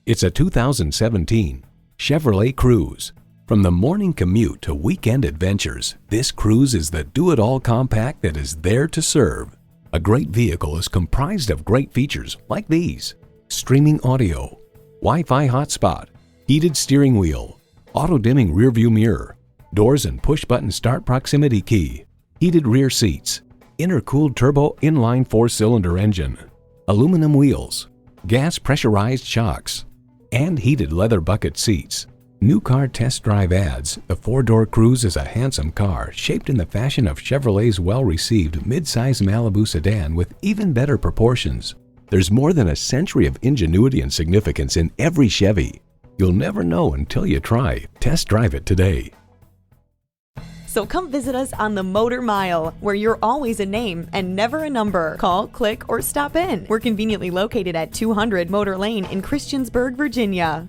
It's a 2017 Chevrolet Cruze. From the morning commute to weekend adventures, this Cruze is the do-it-all compact that is there to serve. A great vehicle is comprised of great features like these: streaming audio, Wi-Fi hotspot, heated steering wheel, auto-dimming rearview mirror, doors and push-button start proximity key, heated rear seats, intercooled turbo inline 4-cylinder engine, aluminum wheels, gas pressurized shocks, and heated leather bucket seats. New Car Test Drive adds, the 4-door Cruze is a handsome car shaped in the fashion of Chevrolet's well-received midsize Malibu sedan with even better proportions. There's more than a century of ingenuity and significance in every Chevy. You'll never know until you try. Test drive it today. So come visit us on the Motor Mile, where you're always a name and never a number. Call, click, or stop in. We're conveniently located at 200 Motor Lane in Christiansburg, Virginia.